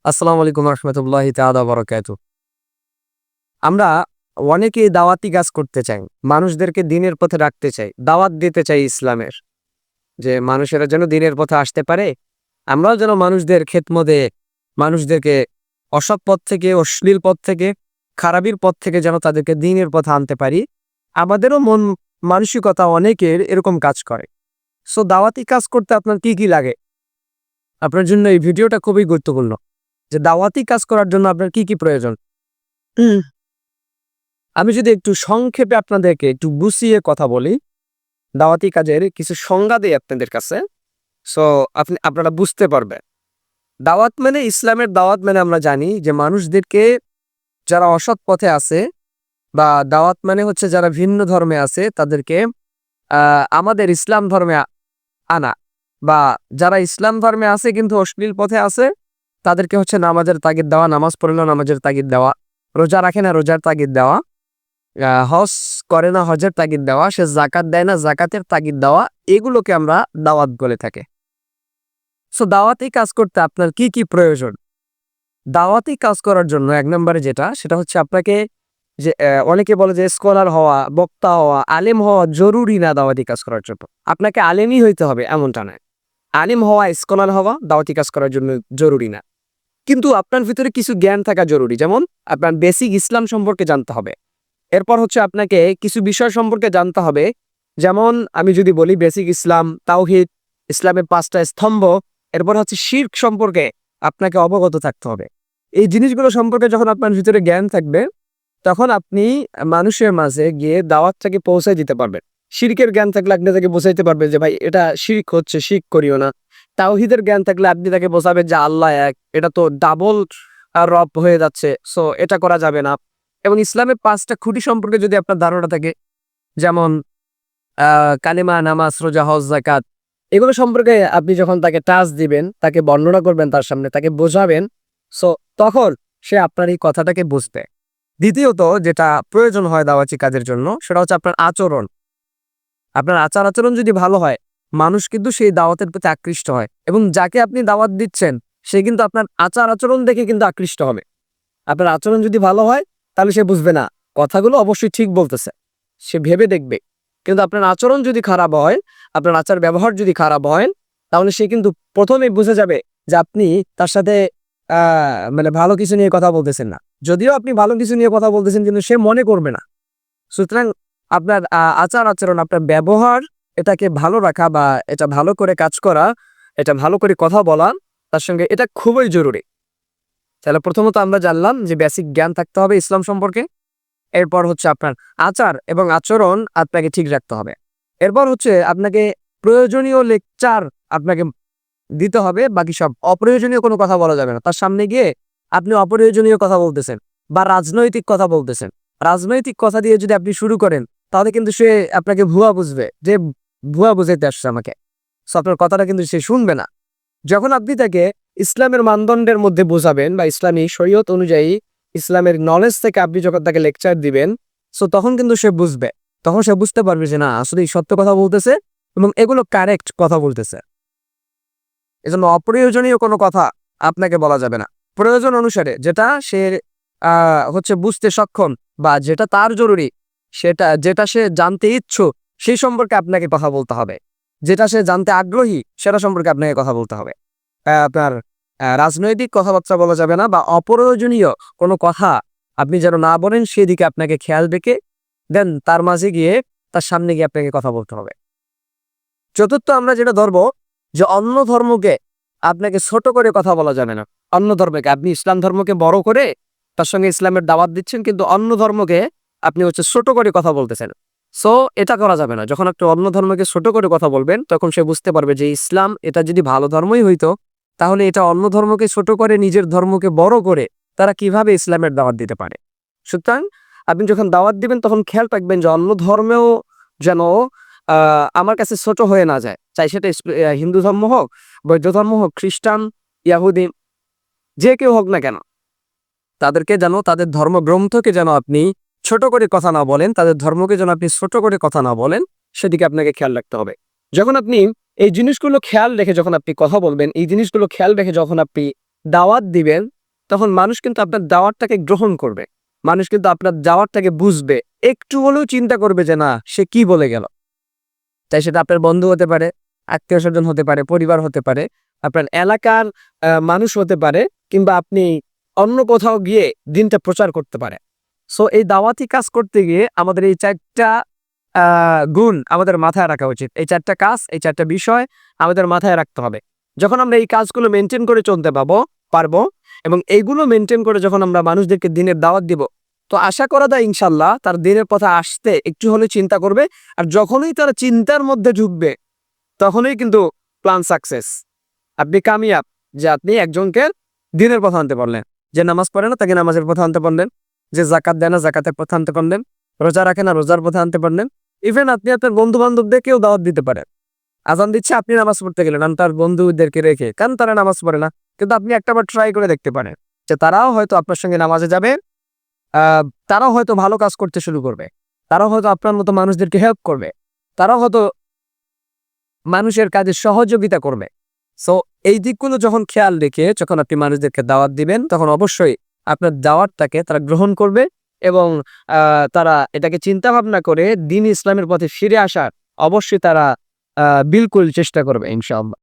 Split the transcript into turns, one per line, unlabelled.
আসসালামু আলাইকুম রহমতুল্লাহি তাআলা বারাকাতুহু। আমরা অনেকেই দাওয়াতি কাজ করতে চাই। মানুষদেরকে দ্বীনের পথে রাখতে চাই। দাওয়াত দিতে চাই ইসলামের। যে মানুষেরা যেন দ্বীনের পথে আসতে পারে। আমরাও যেন মানুষদের খেদমতে মানুষদেরকে অসৎ পথ থেকে, অশ্লীল পথ থেকে, খারাপির পথ থেকে যেন তাদেরকে দ্বীনের পথে আনতে পারি। আমাদেরও মন মানসিকতা অনেকের এরকম কাজ করে। সো দাওয়াতি কাজ করতে আপনার কি লাগে? আপনার জন্য এই ভিডিওটা খুবই গুরুত্বপূর্ণ। যে দাওয়াতি কাজ করার জন্য আপনার কি প্রয়োজন? আমি যদি একটু সংক্ষেপে আপনাদেরকে একটু গুছিয়ে কথা বলি, দাওয়াতি কাজের কিছু সংজ্ঞা দেই আপনাদের কাছে। সো আপনারা বুঝতে পারবেন। দাওয়াত মানে ইসলামের দাওয়াত মানে আমরা জানি যে মানুষদেরকে যারা অসৎ পথে আছে বা দাওয়াত মানে হচ্ছে যারা ভিন্ন ধর্মে আছে তাদেরকে আমাদের ইসলাম ধর্মে আনা বা যারা ইসলাম ধর্মে আছে কিন্তু অশ্লীল পথে আছে তাদেরকে হচ্ছে নামাজের তাগিদ দেওয়া, নামাজ পড়লে নামাজের তাগিদ দেওয়া, রোজা রাখে না রোজার তাগিদ দেওয়া, হজ করে না হজের তাগিদ দেওয়া, সে জাকাত দেয় না জাকাতের তাগিদ দেওয়া, এগুলোকে আমরা দাওয়াত বলে থাকি। সো দাওয়াতি কাজ করতে আপনার কি প্রয়োজন? দাওয়াতি কাজ করার জন্য এক নম্বরে সেটা হচ্ছে আপনাকে যে অনেকে বলে যে স্কলার হওয়া, বক্তা হওয়া, আলেম হওয়া জরুরি না দাওয়াতি কাজ করার জন্য। আপনাকে আলেমই হইতে হবে এমনটা নয়। আলেম হওয়া, স্কলার হওয়া দাওয়াতি কাজ করার জন্য জরুরি না। কিন্তু আপনার ভিতরে কিছু জ্ঞান থাকা জরুরি। যেমন আপনার বেসিক ইসলাম সম্পর্কে জানতে হবে। এরপর হচ্ছে আপনাকে কিছু বিষয় সম্পর্কে জানতে হবে। যেমন আমি যদি বলি বেসিক ইসলাম, তাওহীদ, ইসলামের 5টা স্তম্ভ, এরপর হচ্ছে শিরক সম্পর্কে আপনাকে অবগত থাকতে হবে। এই জিনিসগুলো সম্পর্কে যখন আপনার ভিতরে জ্ঞান থাকবে তখন আপনি মানুষের মাঝে গিয়ে দাওয়াতটাকে পৌঁছে দিতে পারবেন। শিরকের জ্ঞান থাকলে আপনি তাকে বোঝাইতে পারবেন যে ভাই এটা শিরক হচ্ছে, শিরক করিও না। তাওহীদের জ্ঞান থাকলে আপনি তাকে বোঝাবেন যে আল্লাহ এক, এটা তো ডাবল রব হয়ে যাচ্ছে, সো এটা করা যাবে না। এবং ইসলামের 5টা খুঁটি সম্পর্কে যদি আপনার ধারণা থাকে, যেমন কালিমা, নামাজ, রোজা, হজ, যাকাত, এগুলো সম্পর্কে আপনি যখন তাকে টাচ দিবেন, তাকে বর্ণনা করবেন, তার সামনে তাকে বোঝাবেন, সো তখন সে আপনার এই কথাটাকে বুঝবে। দ্বিতীয়ত যেটা প্রয়োজন হয় দাওয়াতি কাজের জন্য সেটা হচ্ছে আপনার আচরণ। আপনার আচার আচরণ যদি ভালো হয়, মানুষ কিন্তু সেই দাওয়াতের প্রতি আকৃষ্ট হয় এবং যাকে আপনি দাওয়াত দিচ্ছেন সে কিন্তু আপনার আচার আচরণ দেখে কিন্তু আকৃষ্ট হবে। আপনার আচরণ যদি ভালো হয় তাহলে সে বুঝবে না কথাগুলো অবশ্যই ঠিক বলতেছে, সে ভেবে দেখবে। কিন্তু আপনার আচরণ যদি খারাপ হয়, আপনার আচার ব্যবহার যদি খারাপ হয়, তাহলে সে কিন্তু প্রথমেই বুঝে যাবে যে আপনি তার সাথে মানে ভালো কিছু নিয়ে কথা বলতেছেন না। যদিও আপনি ভালো কিছু নিয়ে কথা বলতেছেন কিন্তু সে মনে করবে না। সুতরাং আপনার আচার আচরণ, আপনার ব্যবহার, এটাকে ভালো রাখা বা এটা ভালো করে কাজ করা, এটা ভালো করে কথা বলা তার সঙ্গে, এটা খুবই জরুরি। তাহলে প্রথমত আমরা জানলাম যে বেসিক জ্ঞান থাকতে হবে ইসলাম সম্পর্কে। এরপর হচ্ছে আপনার আচার এবং আচরণ আপনাকে ঠিক রাখতে হবে। এরপর হচ্ছে আপনাকে প্রয়োজনীয় লেকচার আপনাকে দিতে হবে। বাকি সব অপ্রয়োজনীয় কোনো কথা বলা যাবে না। তার সামনে গিয়ে আপনি অপ্রয়োজনীয় কথা বলতেছেন বা রাজনৈতিক কথা বলতেছেন, রাজনৈতিক কথা দিয়ে যদি আপনি শুরু করেন তাহলে কিন্তু সে আপনাকে ভুয়া বুঝবে, যে ভুয়া বুঝাইতে আসছে আমাকে। সো আপনার কথাটা কিন্তু সে শুনবে না। যখন আপনি তাকে ইসলামের মানদণ্ডের মধ্যে বোঝাবেন বা ইসলামী শরীয়ত অনুযায়ী ইসলামের নলেজ থেকে আপনি যখন তাকে লেকচার দিবেন, সো তখন কিন্তু সে বুঝবে। তখন সে বুঝতে পারবে যে না, আসলে সত্য কথা বলতেছে এবং এগুলো কারেক্ট কথা বলতেছে। এজন্য অপ্রয়োজনীয় কোনো কথা আপনাকে বলা যাবে না। প্রয়োজন অনুসারে যেটা সে হচ্ছে বুঝতে সক্ষম বা যেটা তার জরুরি, যেটা সে জানতে ইচ্ছুক সেই সম্পর্কে আপনাকে কথা বলতে হবে। যেটা সে জানতে আগ্রহী সেটা সম্পর্কে আপনাকে কথা বলতে হবে। আপনার রাজনৈতিক কথাবার্তা বলা যাবে না বা অপ্রয়োজনীয় কোনো কথা আপনি যেন না বলেন সেদিকে আপনাকে খেয়াল রেখে দেন তার মাঝে গিয়ে, তার সামনে গিয়ে আপনাকে কথা বলতে হবে। চতুর্থ আমরা যেটা ধরবো যে অন্য ধর্মকে আপনাকে ছোট করে কথা বলা যাবে না। অন্য ধর্মকে আপনি ইসলাম ধর্মকে বড় করে তার সঙ্গে ইসলামের দাওয়াত দিচ্ছেন, কিন্তু অন্য ধর্মকে আপনি হচ্ছে ছোট করে কথা বলতেছেন। সো এটা করা যাবে না। যখন আপনি অন্য ধর্মকে ছোট করে কথা বলবেন তখন সে বুঝতে পারবে যে ইসলাম এটা যদি ভালো ধর্মই হইতো তাহলে এটা অন্য ধর্মকে ছোট করে নিজের ধর্মকে বড় করে তারা কিভাবে ইসলামের দাওয়াত দিতে পারে। সুতরাং আপনি যখন দাওয়াত দিবেন তখন খেয়াল রাখবেন যে অন্য ধর্মেও যেন আমার কাছে ছোট হয়ে না যায়। চাই সেটা হিন্দু ধর্ম হোক, বৌদ্ধ ধর্ম হোক, খ্রিস্টান, ইয়াহুদি, যে কেউ হোক না কেন, তাদেরকে যেন, তাদের ধর্মগ্রন্থকে যেন আপনি ছোট করে কথা না বলেন, তাদের ধর্মকে যেন আপনি ছোট করে কথা না বলেন, সেদিকে আপনাকে খেয়াল রাখতে হবে। যখন আপনি এই জিনিসগুলো খেয়াল রেখে যখন আপনি কথা বলবেন, এই জিনিসগুলো খেয়াল রেখে যখন আপনি দাওয়াত দিবেন, তখন মানুষ কিন্তু আপনার দাওয়াতটাকে গ্রহণ করবে, মানুষ কিন্তু আপনার দাওয়াতটাকে বুঝবে, একটু হলেও চিন্তা করবে যে না সে কি বলে গেল। তাই সেটা আপনার বন্ধু হতে পারে, আত্মীয় স্বজন হতে পারে, পরিবার হতে পারে, আপনার এলাকার মানুষ হতে পারে, কিংবা আপনি অন্য কোথাও গিয়ে দিনটা প্রচার করতে পারে। সো এই দাওয়াতি কাজ করতে গিয়ে আমাদের এই 4টা গুণ আমাদের মাথায় রাখা উচিত। এই 4টা কাজ, এই 4টা বিষয় আমাদের মাথায় রাখতে হবে। যখন আমরা এই কাজগুলো মেনটেন করে চলতে পারবো এবং এইগুলো মেনটেন করে যখন আমরা মানুষদেরকে দিনের দাওয়াত দিব, তো আশা করা যায় ইনশাল্লাহ তার দিনের পথে আসতে একটু হলে চিন্তা করবে। আর যখনই তারা চিন্তার মধ্যে ঢুকবে তখনই কিন্তু প্ল্যান সাকসেস। আপনি কামিয়াব যে আপনি একজনকে দিনের পথে আনতে পারলেন। যে নামাজ পড়ে না তাকে নামাজের পথে আনতে পারলেন, যে জাকাত দেয় না জাকাতের পথে আনতে পারলেন, রোজা রাখে না রোজার পথে আনতে পারলেন। ইভেন আপনি আপনার বন্ধু বান্ধবদেরকেও দাওয়াত দিতে পারেন। আজান দিচ্ছে, আপনি নামাজ পড়তে গেলেন আর তার বন্ধুদেরকে রেখে, কারণ তারা নামাজ পড়ে না, কিন্তু আপনি একটাবার ট্রাই করে দেখতে পারেন যে তারাও হয়তো আপনার সঙ্গে নামাজে যাবে, তারাও হয়তো ভালো কাজ করতে শুরু করবে, তারাও হয়তো আপনার মতো মানুষদেরকে হেল্প করবে, তারাও হয়তো মানুষের কাজে সহযোগিতা করবে। সো এই দিকগুলো যখন খেয়াল রেখে যখন আপনি মানুষদেরকে দাওয়াত দিবেন, তখন অবশ্যই আপনার দাওয়াতটাকে তারা গ্রহণ করবে এবং তারা এটাকে চিন্তা ভাবনা করে দ্বীন ইসলামের পথে ফিরে আসার অবশ্যই তারা বিলকুল চেষ্টা করবে ইনশাআল্লাহ।